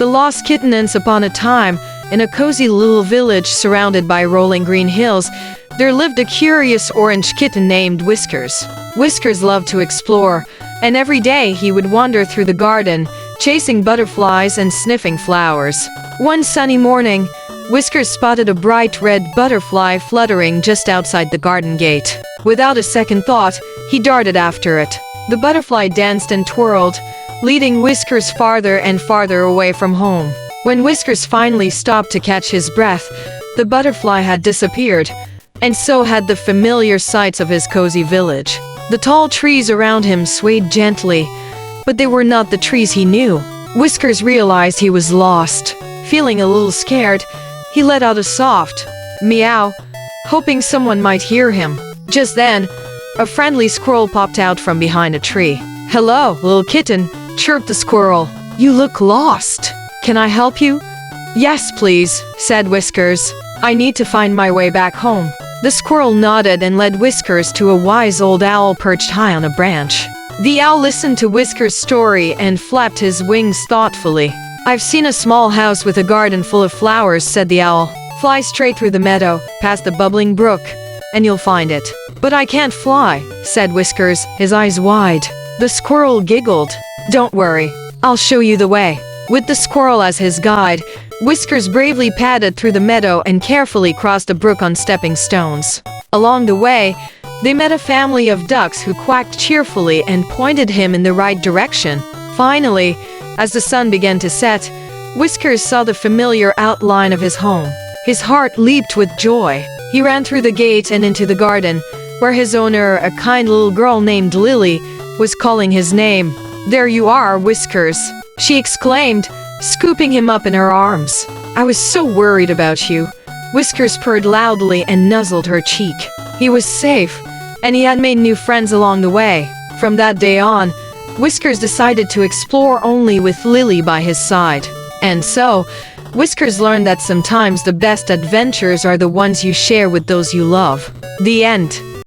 The Lost Kitten. Once upon a time, in a cozy little village surrounded by rolling green hills, there lived a curious orange kitten named Whiskers. Whiskers loved to explore, and every day he would wander through the garden, chasing butterflies and sniffing flowers. One sunny morning, Whiskers spotted a bright red butterfly fluttering just outside the garden gate. Without a second thought, he darted after it. The butterfly danced and twirled, leading Whiskers farther and farther away from home. When Whiskers finally stopped to catch his breath, the butterfly had disappeared, and so had the familiar sights of his cozy village. The tall trees around him swayed gently, but they were not the trees he knew. Whiskers realized he was lost. Feeling a little scared, he let out a soft meow, hoping someone might hear him. Just then, a friendly squirrel popped out from behind a tree. "Hello, little kitten," chirped the squirrel. "You look lost. Can I help you?" "Yes, please," said Whiskers. "I need to find my way back home." The squirrel nodded and led Whiskers to a wise old owl perched high on a branch. The owl listened to Whiskers' story and flapped his wings thoughtfully. "I've seen a small house with a garden full of flowers," said the owl. "Fly straight through the meadow, past the bubbling brook, and you'll find it." "But I can't fly," said Whiskers, his eyes wide. The squirrel giggled. "Don't worry, I'll show you the way." With the squirrel as his guide, Whiskers bravely padded through the meadow and carefully crossed the brook on stepping stones. Along the way, they met a family of ducks who quacked cheerfully and pointed him in the right direction. Finally, as the sun began to set, Whiskers saw the familiar outline of his home. His heart leaped with joy. He ran through the gate and into the garden, where his owner, a kind little girl named Lily, was calling his name. "There you are, Whiskers," she exclaimed, scooping him up in her arms. "I was so worried about you." Whiskers purred loudly and nuzzled her cheek. He was safe, and he had made new friends along the way. From that day on, Whiskers decided to explore only with Lily by his side. And so, Whiskers learned that sometimes the best adventures are the ones you share with those you love. The end.